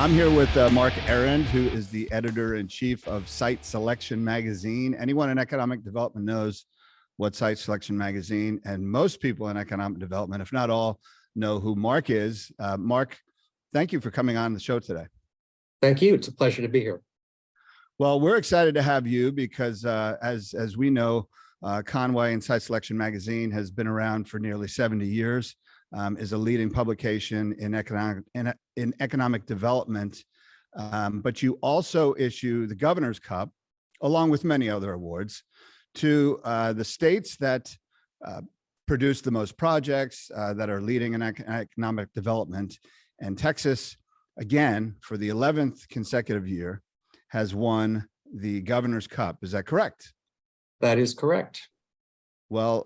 I'm here with Mark Arend, who is the editor-in-chief of Site Selection Magazine. Anyone in economic development knows what Site Selection Magazine, and most people in economic development, if not all, know who Mark is. Mark, thank you for coming on the show today. Thank you. It's a pleasure to be here. Well, we're excited to have you because as we know, Conway and Site Selection Magazine has been around for nearly 70 years, is a leading publication in economic development. But you also issue the Governor's Cup, along with many other awards, to the states that produce the most projects that are leading in economic development. And Texas, again, for the 11th consecutive year, has won the Governor's Cup. Is that correct? That is correct. Well,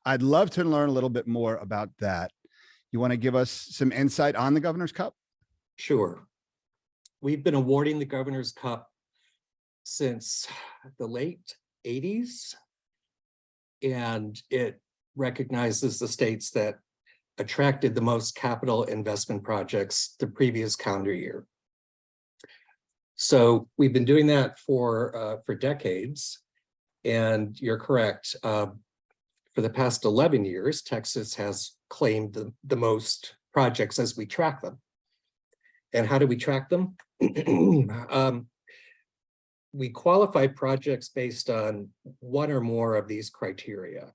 I'd love to learn a little bit more about that. You want to give us some insight on the Governor's Cup? Sure. We've been awarding the Governor's Cup since the late 80s, and it recognizes the states that attracted the most capital investment projects the previous calendar year. So we've been doing that for decades, and you're correct. For the past 11 years, Texas has claimed the most projects as we track them. And how do we track them? We qualify projects based on one or more of these criteria.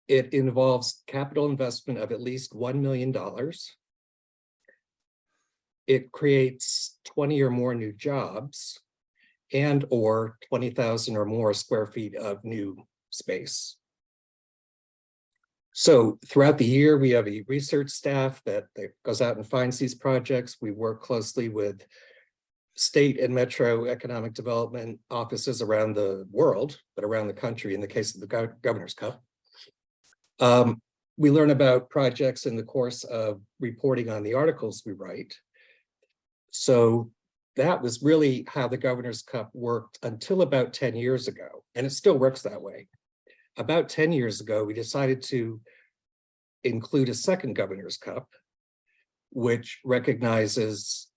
It involves capital investment of at least $1 million. It creates 20 or more new jobs and or 20,000 or more square feet of new space. So throughout the year, we have a research staff that goes out and finds these projects. We work closely with state and metro economic development offices around the world, but around the country in the case of the Governor's Cup. We learn about projects in the course of reporting on the articles we write. So that was really how the Governor's Cup worked until about 10 years ago, and it still works that way. About 10 years ago, we decided to include a second Governor's Cup, which recognizes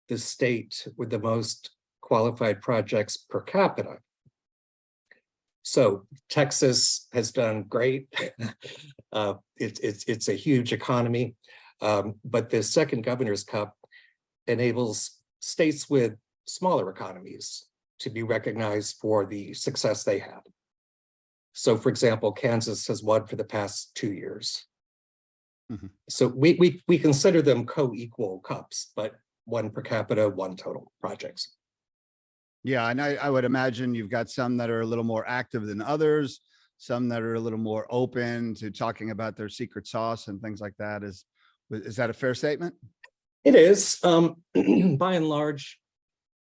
the state with the most qualified projects per capita. So Texas has done great. It's a huge economy, but the second Governor's Cup enables states with smaller economies to be recognized for the success they had. So, for example, Kansas has won for the past 2 years. Mm-hmm. So we consider them co-equal cups, but one per capita, one total projects. Yeah, and I would imagine you've got some that are a little more active than others, some that are a little more open to talking about their secret sauce and things like that. Is that a fair statement? It is. By and large,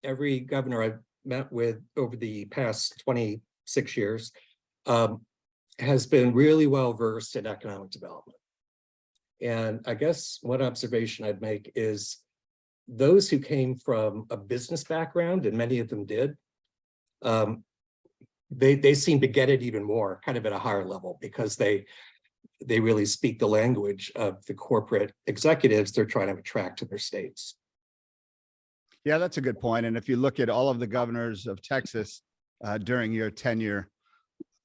every governor I've met with over the past 26 years has been really well versed in economic development. And I guess one observation I'd make is those who came from a business background, and many of them did, they seem to get it even more, kind of at a higher level, because they really speak the language of the corporate executives they're trying to attract to their states. Yeah, that's a good point. And if you look at all of the governors of Texas during your tenure,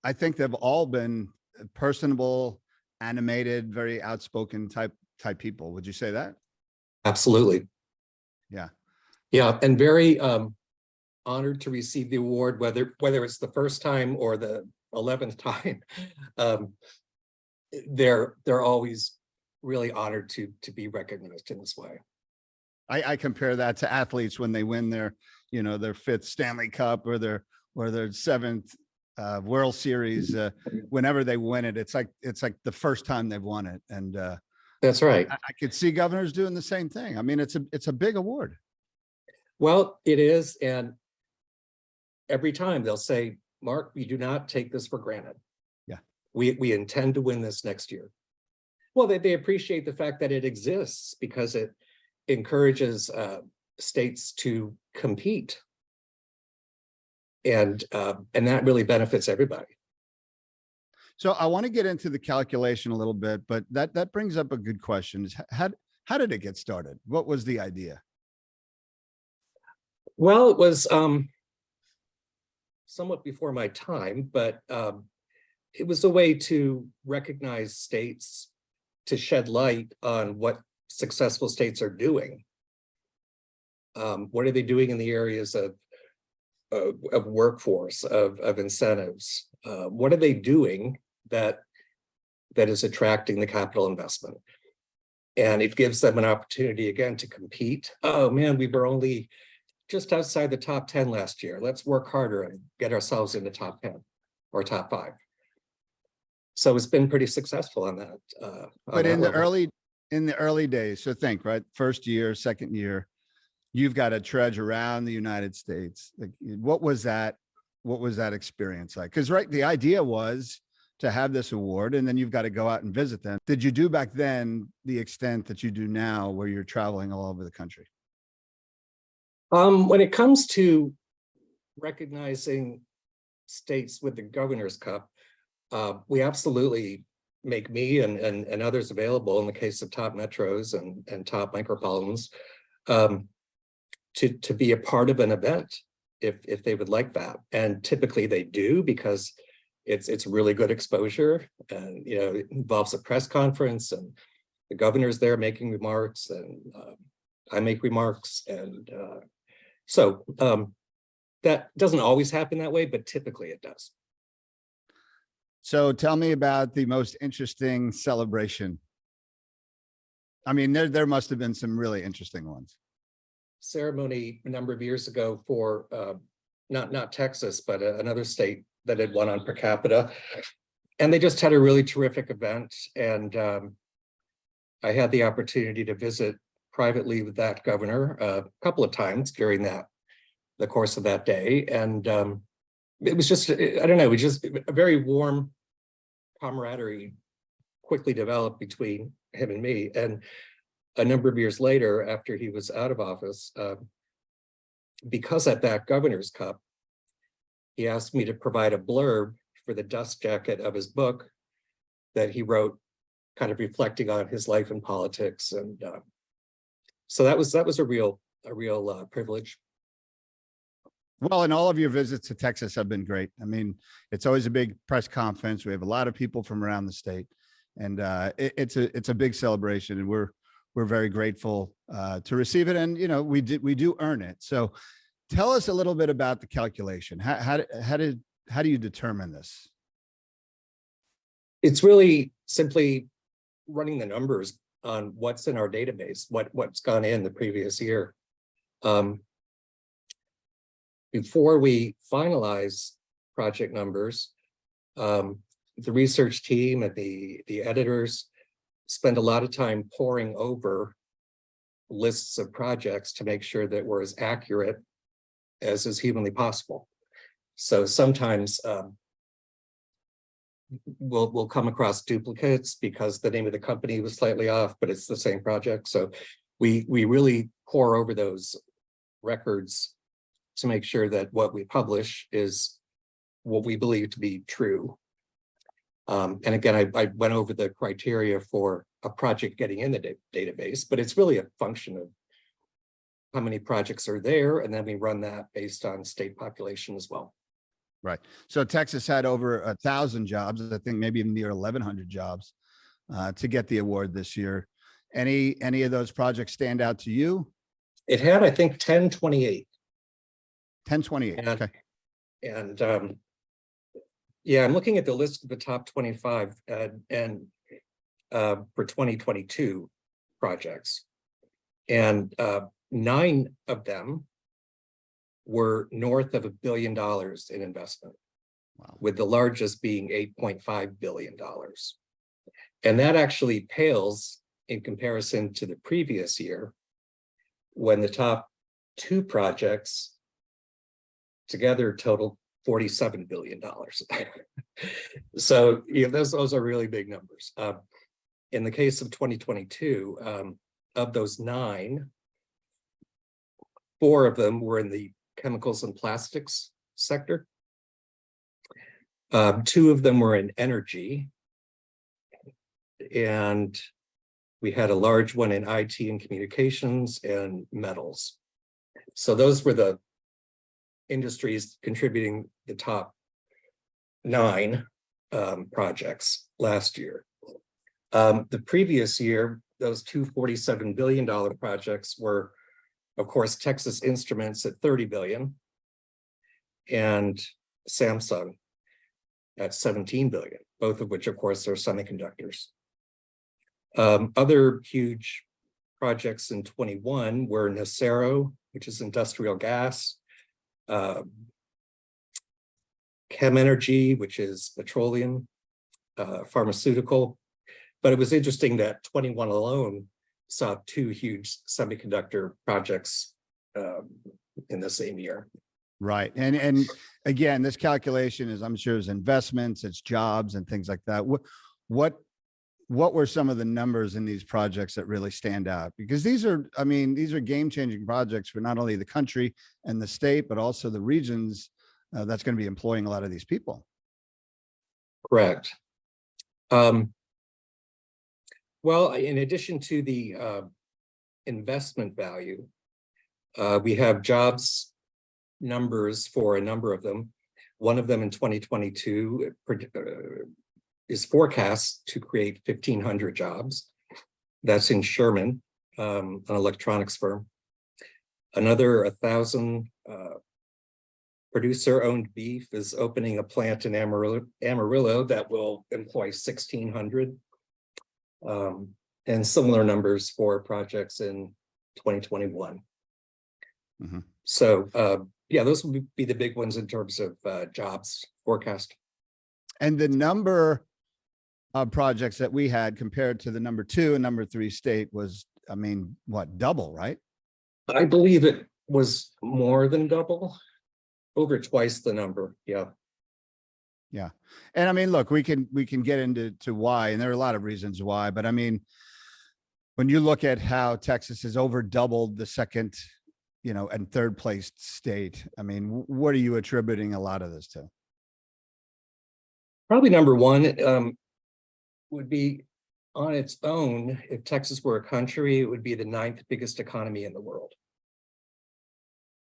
I think they've all been personable, animated, very outspoken type people. Would you say that? Absolutely. Yeah. Yeah, and very honored to receive the award, whether it's the first time or the 11th time. They're always really honored to be recognized in this way. I compare that to athletes when they win their fifth Stanley Cup or their seventh World Series. Whenever they win it, it's like the first time they've won it. And that's right. I could see governors doing the same thing. I mean, it's a big award. Well, it is, and every time they'll say, "Mark, we do not take this for granted. Yeah, we intend to win this next year." Well, they appreciate the fact that it exists because it encourages states to compete, and that really benefits everybody. So I want to get into the calculation a little bit, but that brings up a good question: is how did it get started? What was the idea? Well, it was somewhat before my time, but it was a way to recognize states, to shed light on what successful states are doing. What are they doing in the areas of workforce, of incentives? What are they doing that is attracting the capital investment? And it gives them an opportunity again to compete. Oh man, we were only just outside the top 10 last year. Let's work harder and get ourselves in the top 10 or top 5. So it's been pretty successful on that. But in the early days, so think, right, first year, second year, you've got to trudge around the United States. Like, what was that experience like? Because right, the idea was to have this award, and then you've got to go out and visit them. Did you do back then the extent that you do now, where you're traveling all over the country? When it comes to recognizing states with the Governor's Cup, we absolutely make me and others available in the case of top metros and top micropolitans to be a part of an event if they would like that. And typically they do, because it's really good exposure, and it involves a press conference and the governor's there making remarks, and I make remarks, and so that doesn't always happen that way, but typically it does. So tell me about the most interesting celebration. I mean, there must have been some really interesting ones. Ceremony a number of years ago for not Texas, but another state that had won on per capita. And they just had a really terrific event. And I had the opportunity to visit privately with that governor a couple of times during the course of that day. And it was just, I don't know, it was just a very warm camaraderie quickly developed between him and me. And a number of years later, after he was out of office, because at that Governor's Cup, he asked me to provide a blurb for the dust jacket of his book that he wrote, kind of reflecting on his life in politics. And so that was a real privilege. Well, and all of your visits to Texas have been great. I mean, it's always a big press conference. We have a lot of people from around the state, and it's a big celebration, and we're very grateful to receive it. And we do earn it. So, tell us a little bit about the calculation. How do you determine this? It's really simply running the numbers on what's in our database, what's gone in the previous year. Before we finalize project numbers, the research team and the editors spend a lot of time poring over lists of projects to make sure that we're as accurate as is humanly possible. So sometimes we'll come across duplicates because the name of the company was slightly off, but it's the same project. So we really pore over those records to make sure that what we publish is what we believe to be true. And again, I went over the criteria for a project getting in the database, but it's really a function of how many projects are there, and then we run that based on state population as well. Right. So Texas had over 1,000 jobs, I think maybe even near 1,100 jobs to get the award this year. Any of those projects stand out to you? It had, I think, 1028. 1028. Okay. And yeah, I'm looking at the list of the top 25 and for 2022 projects, and 9 of them were north of $1 billion in investment. Wow. With the largest being $8.5 billion. And that actually pales in comparison to the previous year, when the top 2 projects together totaled $47 billion. So those are really big numbers. In the case of 2022, of those 9, 4 of them were in the chemicals and plastics sector. 2 of them were in energy. And we had a large one in IT and communications and metals. So those were the industries contributing the top 9 projects last year. The previous year, those two $47 billion projects were, of course, Texas Instruments at $30 billion and Samsung at $17 billion, both of which, of course, are semiconductors. Other huge projects in 21 were Nacero, which is industrial gas, Chem Energy, which is petroleum, pharmaceutical. But it was interesting that 21 alone saw 2 huge semiconductor projects in the same year. Right. And again, this calculation is, I'm sure, is investments, it's jobs and things like that. What were some of the numbers in these projects that really stand out? Because these are game-changing projects for not only the country and the state, but also the regions that's going to be employing a lot of these people. Correct. Well, in addition to the investment value, we have jobs numbers for a number of them. One of them in 2022 is forecast to create 1,500 jobs. That's in Sherman, an electronics firm. Another 1,000 producer-owned beef is opening a plant in Amarillo that will employ 1,600. And similar numbers for projects in 2021. Mm-hmm. So yeah, those would be the big ones in terms of jobs forecast. And the number of projects that we had compared to the number 2 and number 3 state was, I mean, what, double, right? I believe it was more than double, over twice the number. Yeah. Yeah. And I mean, look, we can get into why, and there are a lot of reasons why, but I mean, when you look at how Texas has over doubled the second, and third place state, I mean, what are you attributing a lot of this to? Probably number one would be on its own. If Texas were a country, it would be the 9th biggest economy in the world.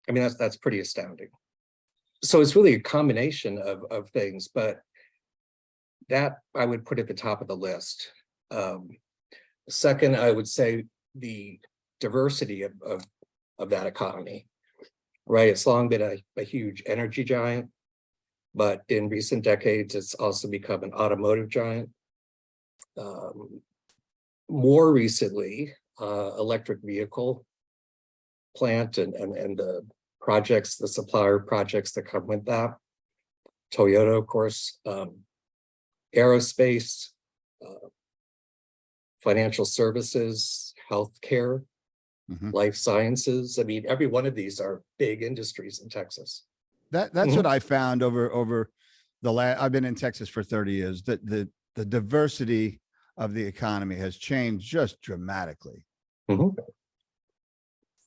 I mean, that's pretty astounding. So it's really a combination of things, but that I would put at the top of the list. Second, I would say the diversity of that economy, right? It's long been a huge energy giant, but in recent decades, it's also become an automotive giant. More recently, electric vehicle plant and the projects, the supplier projects that come with that. Toyota, of course, aerospace, financial services, healthcare, life sciences. I mean, every one of these are big industries in Texas. That's what I found over the last, I've been in Texas for 30 years, that the diversity of the economy has changed just dramatically.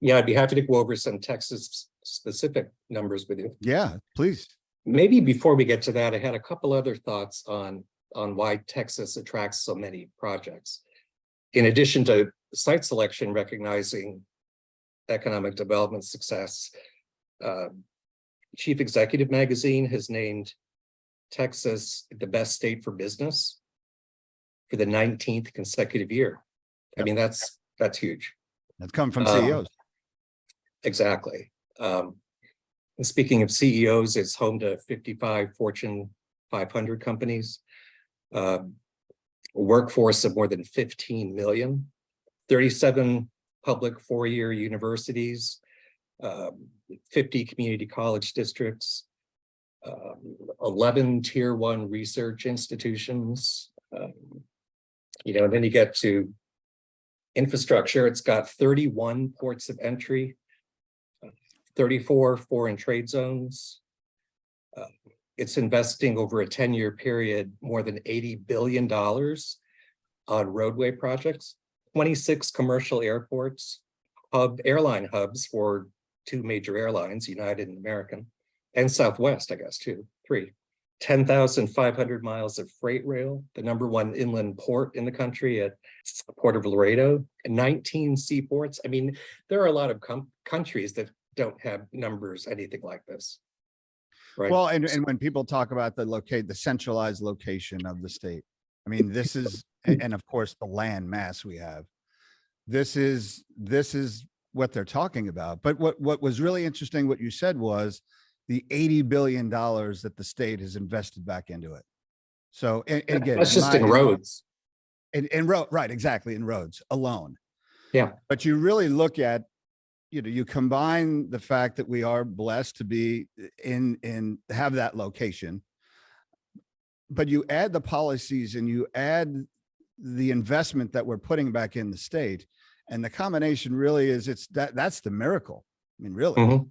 Yeah, I'd be happy to go over some Texas specific numbers with you. Yeah, please. Maybe before we get to that, I had a couple other thoughts on why Texas attracts so many projects. In addition to site selection recognizing economic development success, Chief Executive Magazine has named Texas the best state for business for the 19th consecutive year. I mean, that's huge. That's come from CEOs. Exactly. And speaking of CEOs, it's home to 55 Fortune 500 companies, a workforce of more than 15 million, 37 public 4-year universities, 50 community college districts, 11 tier 1 research institutions. And then you get to infrastructure. It's got 31 ports of entry, 34 foreign trade zones. It's investing over a 10-year period more than $80 billion on roadway projects, 26 commercial airports, airline hubs for 2 major airlines, United and American, and Southwest, I guess, too, 3. 10,500 miles of freight rail, the #1 inland port in the country at Port of Laredo, 19 seaports. I mean, there are a lot of countries that don't have numbers anything like this. Right. Well, and when people talk about the centralized location of the state, I mean, this is, and of course, the land mass we have. This is what they're talking about. But what was really interesting, what you said was the $80 billion that the state has invested back into it. So, and again, That's just in roads. in road, right, exactly, in roads alone. Yeah. But you really look at, you combine the fact that we are blessed to be in have that location, but you add the policies and you add the investment that we're putting back in the state, and the combination really is that's the miracle. I mean, really. Mhm.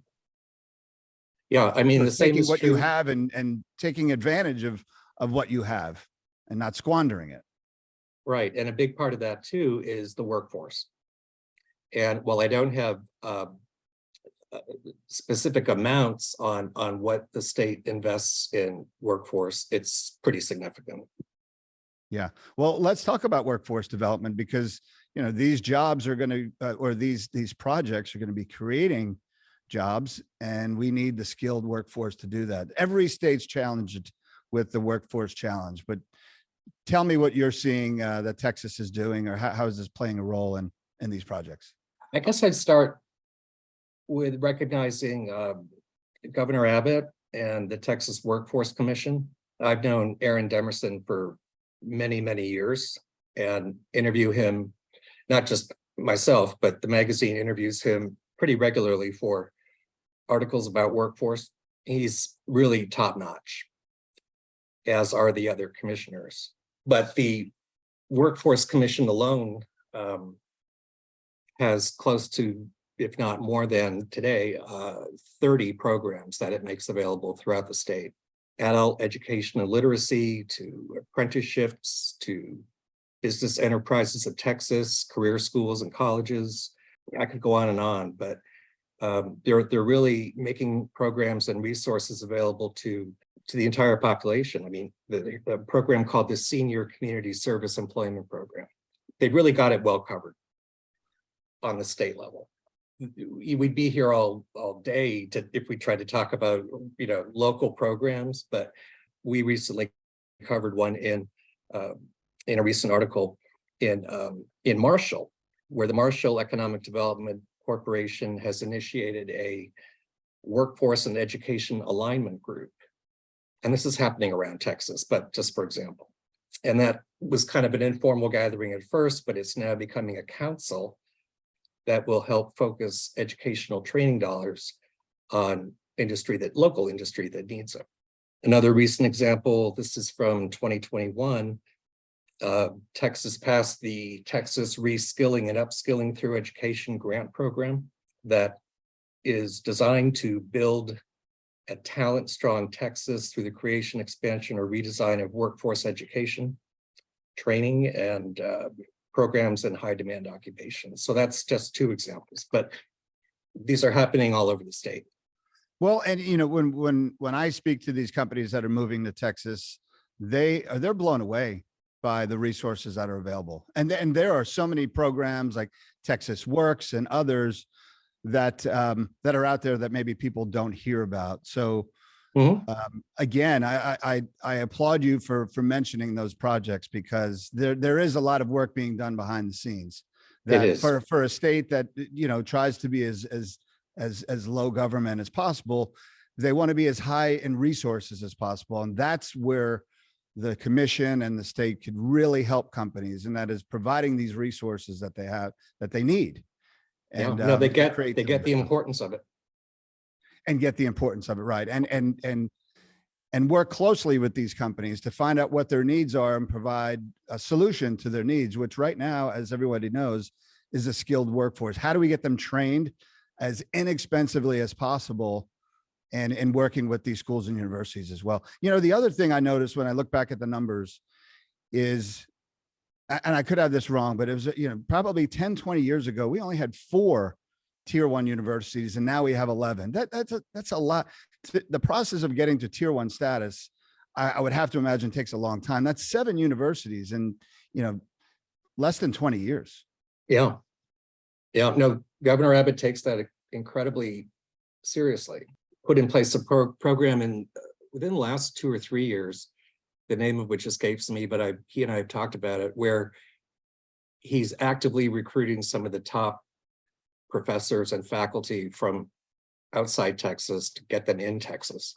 Yeah, I mean, So the same taking is what you true. have and taking advantage of what you have and not squandering it. Right, and a big part of that too is the workforce. And while I don't have specific amounts on what the state invests in workforce, it's pretty significant. Yeah. Well, let's talk about workforce development, because these jobs are going to or these projects are going to be creating jobs, and we need the skilled workforce to do that. Every state's challenged with the workforce challenge, but tell me what you're seeing that Texas is doing, or how is this playing a role in these projects? I guess I'd start with recognizing Governor Abbott and the Texas Workforce Commission. I've known Aaron Demerson for many, many years and interview him, not just myself, but the magazine interviews him pretty regularly for articles about workforce. He's really top notch, as are the other commissioners. But the Workforce Commission alone has close to, if not more than today, 30 programs that it makes available throughout the state. Adult education and literacy, to apprenticeships, to business enterprises of Texas, career schools and colleges. I could go on, but they're really making programs and resources available to the entire population. I mean, the program called the Senior Community Service Employment Program, they've really got it well covered on the state level. We'd be here all day if we tried to talk about local programs, but we recently covered one in a recent article in Marshall, where the Marshall Economic Development Corporation has initiated a workforce and education alignment group. And this is happening around Texas, but just for example. And that was kind of an informal gathering at first, but it's now becoming a council that will help focus educational training dollars on local industry that needs it. Another recent example, this is from 2021, Texas passed the Texas Reskilling and Upskilling Through Education grant program that is designed to build a talent-strong Texas through the creation, expansion, or redesign of workforce education, training, and programs in high-demand occupations. So that's just two examples, but these are happening all over the state. Well, and when I speak to these companies that are moving to Texas, they're blown away by the resources that are available, and there are so many programs like Texas Works and others that are out there that maybe people don't hear about. So again, I applaud you for mentioning those projects, because there is a lot of work being done behind the scenes that for a state that tries to be as low government as possible. They want to be as high in resources as possible, and that's where the commission and the state could really help companies, and that is providing these resources that they need. And no, they get the importance of it, and get the importance of it, right? And work closely with these companies to find out what their needs are and provide a solution to their needs, which right now, as everybody knows, is a skilled workforce. How do we get them trained as inexpensively as possible, and working with these schools and universities as well? The other thing I noticed when I look back at the numbers is, and I could have this wrong, but it was, probably 10, 20 years ago, we only had 4 tier 1 universities, and now we have 11. That's a lot. The process of getting to tier 1 status, I would have to imagine, takes a long time. That's 7 universities in, less than 20 years. Yeah. No, Governor Abbott takes that incredibly seriously. put in place a program within the last 2 or 3 years, the name of which escapes me, but he and I have talked about it, where he's actively recruiting some of the top professors and faculty from outside Texas to get them in Texas.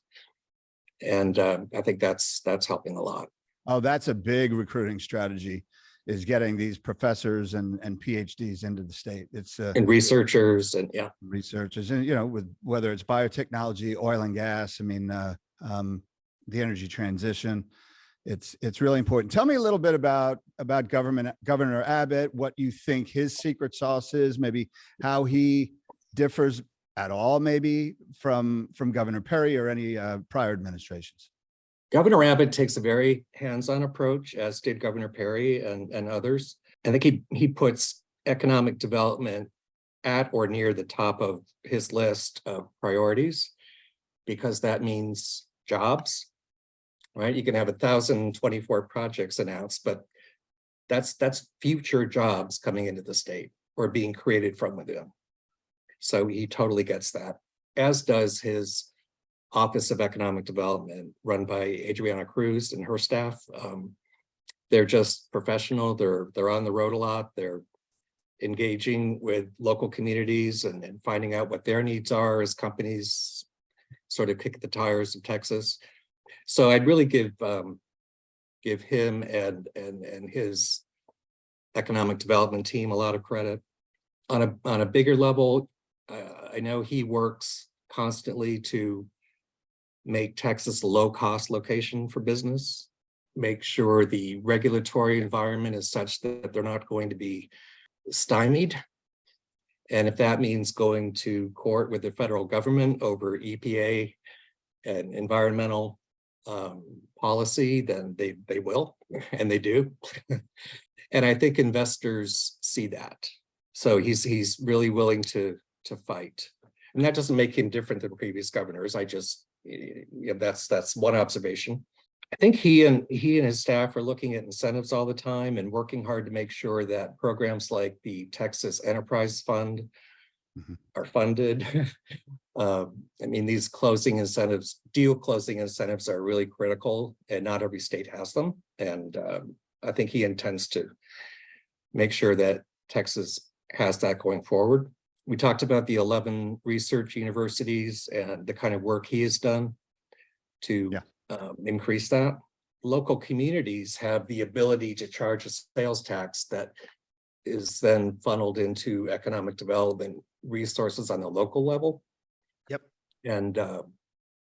And I think that's helping a lot. Oh, that's a big recruiting strategy, is getting these professors and PhDs into the state. It's And researchers and yeah. Researchers, and you know, with whether it's biotechnology, oil and gas, I mean, the energy transition, it's really important. Tell me a little bit about Governor Abbott, what you think his secret sauce is, maybe how he differs at all, maybe from Governor Perry or any prior administrations. Governor Abbott takes a very hands-on approach, as did Governor Perry and others. I think he puts economic development at or near the top of his list of priorities, because that means jobs, right? You can have 1,024 projects announced, but that's future jobs coming into the state or being created from within. So he totally gets that, as does his Office of Economic Development, run by Adriana Cruz and her staff. They're just professional. They're on the road a lot. They're engaging with local communities and finding out what their needs are as companies sort of kick the tires of Texas. So I'd really give him and his economic development team a lot of credit. On a bigger level, I know he works constantly to make Texas a low-cost location for business, make sure the regulatory environment is such that they're not going to be stymied. And if that means going to court with the federal government over EPA and environmental policy, then they will, and they do. And I think investors see that. So he's really willing to fight. And that doesn't make him different than previous governors. That's one observation. I think he and his staff are looking at incentives all the time and working hard to make sure that programs like the Texas Enterprise Fund are funded. I mean, these deal closing incentives are really critical, and not every state has them. And I think he intends to make sure that Texas has that going forward. We talked about the 11 research universities and the kind of work he has done to increase that. Local communities have the ability to charge a sales tax that is then funneled into economic development resources on the local level. Yep. And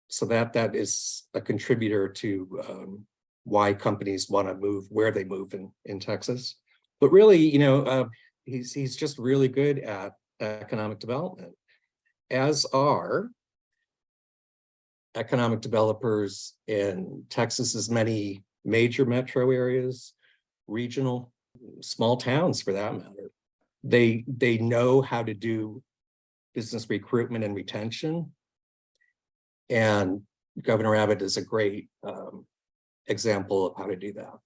so that is a contributor to why companies want to move where they move in Texas. But really, he's just really good at economic development, as are economic developers in Texas's many major metro areas, regional, small towns for that matter. They know how to do business recruitment and retention. And Governor Abbott is a great example of how to do that.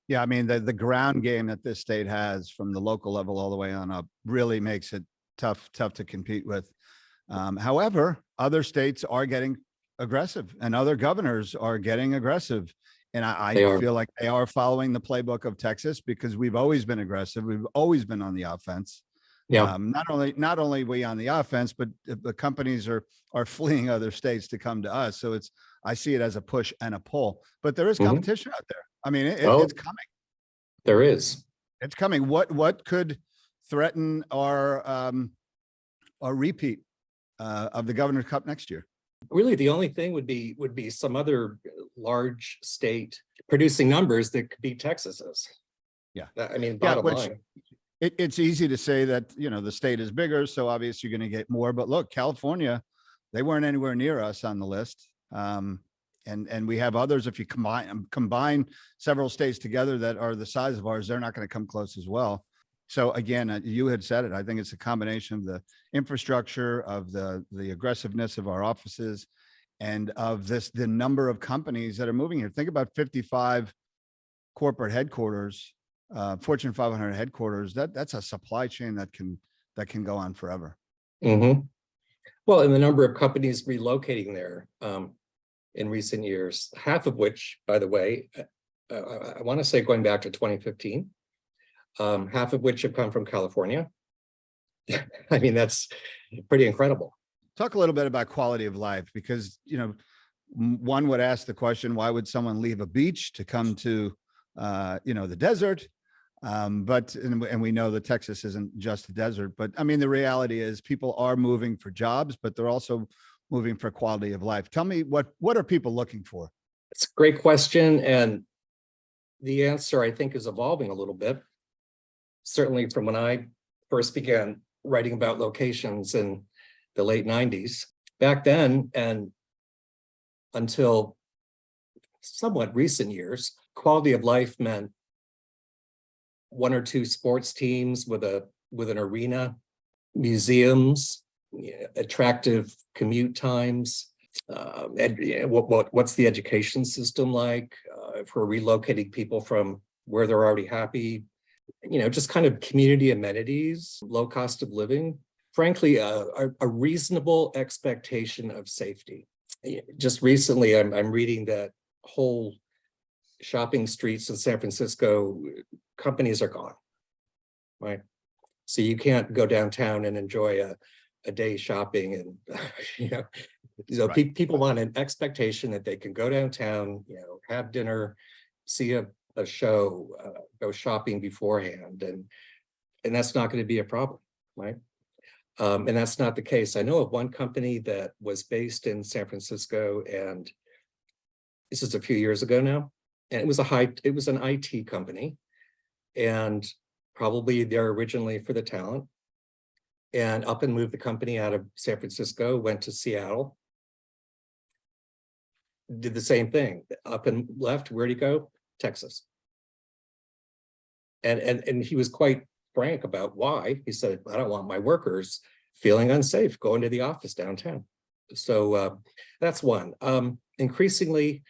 Yeah, I mean, the ground game that this state has from the local level all the way on up really makes it tough to compete with. However, other states are getting aggressive and other governors are getting aggressive. And I feel like they are following the playbook of Texas, because we've always been aggressive. We've always been on the offense. Yeah. Not only we on the offense, but the companies are fleeing other states to come to us. So I see it as a push and a pull, but there is competition out there. I mean, it's coming. There is. It's coming. What could threaten our repeat of the Governor's Cup next year? Really, the only thing would be some other large state producing numbers that could beat Texas's. Yeah. I mean, bottom line. It's easy to say that, the state is bigger, so obviously you're going to get more. But look, California, they weren't anywhere near us on the list. And we have others. If you combine several states together that are the size of ours, they're not going to come close as well. So again, you had said it. I think it's a combination of the infrastructure, of the aggressiveness of our offices, and of the number of companies that are moving here. Think about 55 corporate headquarters, Fortune 500 headquarters. That's a supply chain that can go on forever. Mm-hmm. Well, and the number of companies relocating there in recent years, half of which, by the way, I want to say going back to 2015, half of which have come from California. I mean, that's pretty incredible. Talk a little bit about quality of life, because, you know, one would ask the question, why would someone leave a beach to come to, you know, the desert? And we know that Texas isn't just a desert, but I mean, the reality is people are moving for jobs, but they're also moving for quality of life. Tell me, what are people looking for? It's a great question. And the answer, I think, is evolving a little bit. Certainly from when I first began writing about locations in the late 90s. Back then, and until somewhat recent years, quality of life meant one or two sports teams with an arena, museums, attractive commute times, and what's the education system like if we're relocating people from where they're already happy, you know, just kind of community amenities, low cost of living, frankly, a reasonable expectation of safety. Just recently, I'm reading that whole shopping streets in San Francisco, companies are gone, right? So you can't go downtown and enjoy a day shopping, and Right. people want an expectation that they can go downtown, you know, have dinner, see a show, go shopping beforehand, and that's not going to be a problem, right? And that's not the case. I know of one company that was based in San Francisco, and this is a few years ago now, and it was an IT company, and probably there originally for the talent, and up and moved the company out of San Francisco, went to Seattle, did the same thing, up and left. Where'd he go? Texas. And he was quite frank about why. He said, I don't want my workers feeling unsafe going to the office downtown. So that's one. Increasingly,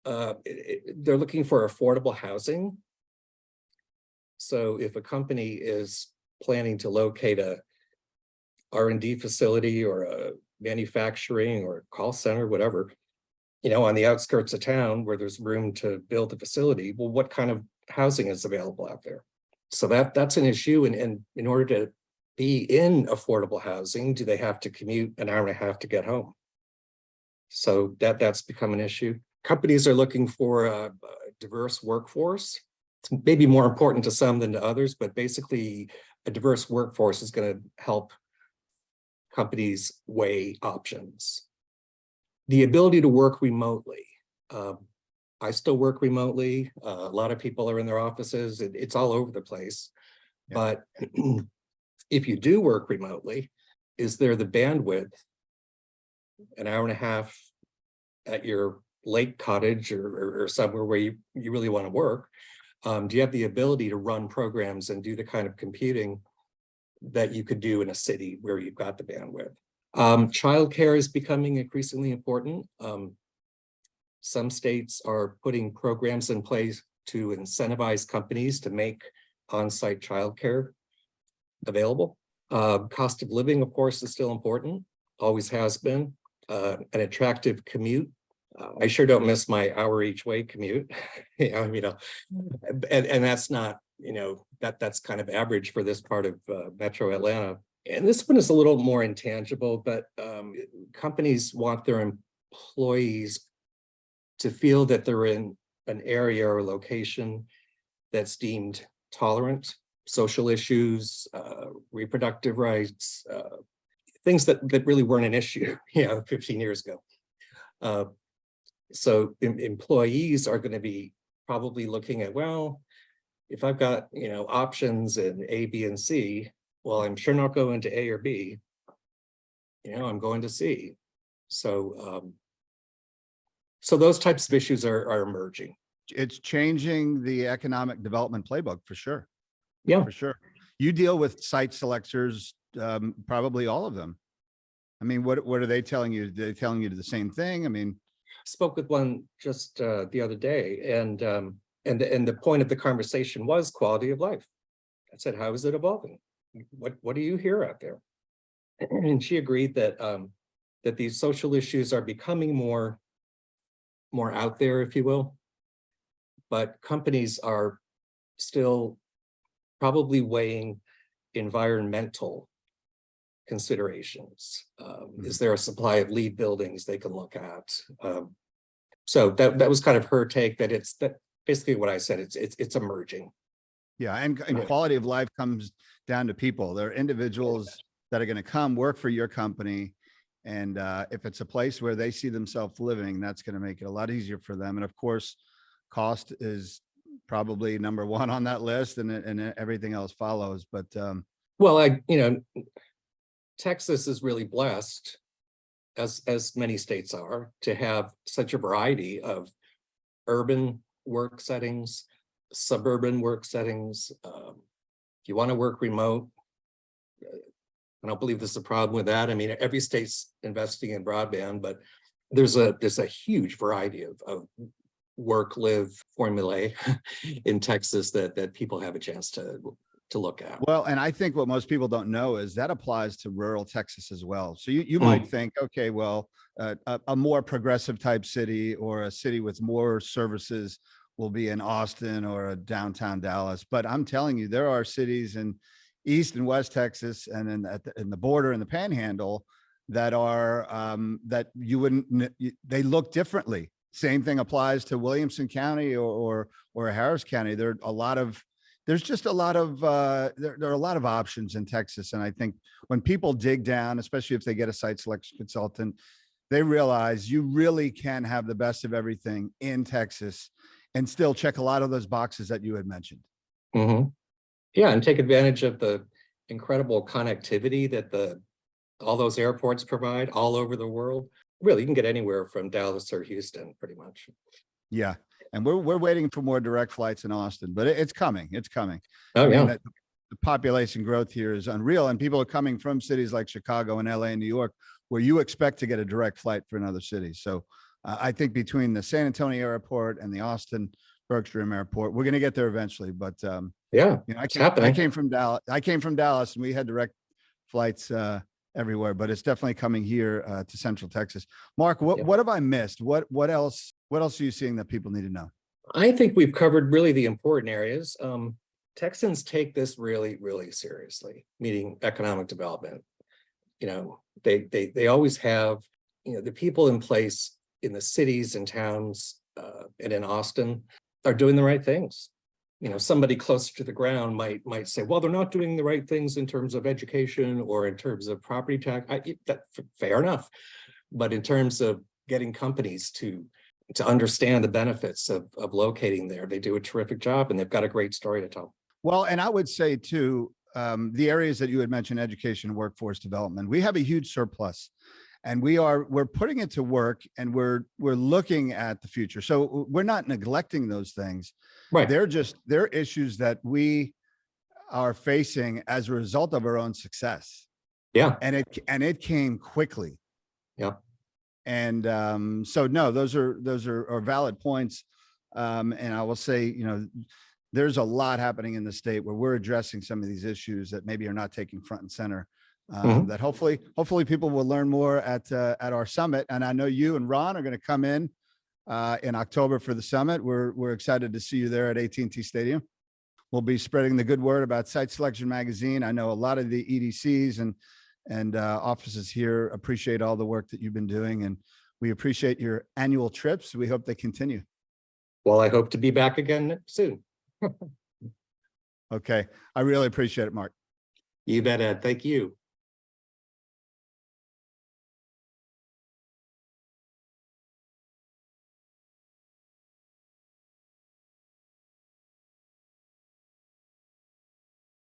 they're looking for affordable housing. So if a company is planning to locate a R&D facility or a manufacturing or call center, whatever, you know, on the outskirts of town where there's room to build a facility, well, what kind of housing is available out there? So that's an issue. And in order to be in affordable housing, do they have to commute an hour and a half to get home? So that's become an issue. Companies are looking for a diverse workforce. It's maybe more important to some than to others, but basically a diverse workforce is going to help companies weigh options. The ability to work remotely. I still work remotely. A lot of people are in their offices. It's all over the place. Yeah. But if you do work remotely, is there the bandwidth, an hour and a half at your lake cottage or somewhere where you really want to work? Do you have the ability to run programs and do the kind of computing that you could do in a city where you've got the bandwidth? Childcare is becoming increasingly important. Some states are putting programs in place to incentivize companies to make on-site childcare available. Cost of living, of course, is still important, always has been. An attractive commute. I sure don't miss my hour each way commute. And that's not, that's kind of average for this part of Metro Atlanta. And this one is a little more intangible, but companies want their employees to feel that they're in an area or location that's deemed tolerant, social issues, reproductive rights, things that really weren't an issue, 15 years ago. So employees are going to be probably looking at, well, if I've got, options in A, B, and C, well, I'm sure not going to A or B, I'm going to C. So, so those types of issues are emerging. It's changing the economic development playbook for sure. Yeah, for sure. You deal with site selectors, probably all of them. I mean, what are they telling you? Are they telling you the same thing? I mean, I spoke with one just the other day, and the point of the conversation was quality of life. I said, how is it evolving? What do you hear out there? And she agreed that that these social issues are becoming more out there, if you will. But companies are still probably weighing environmental considerations. Is there a supply of LEED buildings they can look at? So that was kind of her take, that it's that basically what I said, it's emerging. Yeah, and quality of life comes down to people. There are individuals that are going to come work for your company. And if it's a place where they see themselves living, that's going to make it a lot easier for them. And of course, cost is probably number one on that list, and everything else follows. But well, Texas is really blessed, as many states are, to have such a variety of urban work settings, suburban work settings. If you want to work remote, I don't believe there's a problem with that. I mean, every state's investing in broadband, but there's a huge variety of work live formulae in Texas that people have a chance to look at. well, and I think what most people don't know is that applies to rural Texas as well. So you might think, okay, well, a more progressive type city or a city with more services will be in Austin or a downtown Dallas. But I'm telling you, there are cities in East and West Texas and in the border and the Panhandle that are that you wouldn't. They look differently. Same thing applies to Williamson County or Harris County. There's just a lot of there are a lot of options in Texas. And I think when people dig down, especially if they get a site selection consultant, they realize you really can have the best of everything in Texas and still check a lot of those boxes that you had mentioned. Mm-hmm. Yeah, and take advantage of the incredible connectivity that all those airports provide all over the world. Really, you can get anywhere from Dallas or Houston, pretty much. Yeah. And we're waiting for more direct flights in Austin, but it's coming. It's coming. Oh, yeah. The population growth here is unreal. And people are coming from cities like Chicago and LA and New York, where you expect to get a direct flight for another city. So I think between the San Antonio airport and the Austin Bergstrom airport, we're going to get there eventually. But yeah, I came from Dallas and we had direct flights everywhere, but it's definitely coming here to Central Texas. Mark, what have I missed? What else are you seeing that people need to know? I think we've covered really the important areas. Texans take this really, really seriously, meaning economic development. They always have, the people in place in the cities and towns and in Austin are doing the right things. Somebody closer to the ground might say, well, they're not doing the right things in terms of education or in terms of property tax. Fair enough. But in terms of getting companies to understand the benefits of locating there, they do a terrific job, and they've got a great story to tell. Well, and I would say too, the areas that you had mentioned, education, workforce development, we have a huge surplus. And we're putting it to work, and we're looking at the future. So we're not neglecting those things. Right. They're issues that we are facing as a result of our own success. Yeah. And it came quickly. Yeah. And so no, those are valid points. And I will say, there's a lot happening in the state where we're addressing some of these issues that maybe are not taking front and center. That hopefully people will learn more at our summit. And I know you and Ron are going to come in October for the summit. We're excited to see you there at AT&T Stadium. We'll be spreading the good word about Site Selection Magazine. I know a lot of the EDCs and offices here appreciate all the work that you've been doing, and we appreciate your annual trips. We hope they continue. Well, I hope to be back again soon. Okay. I really appreciate it, Mark. You bet, Ed. Thank you.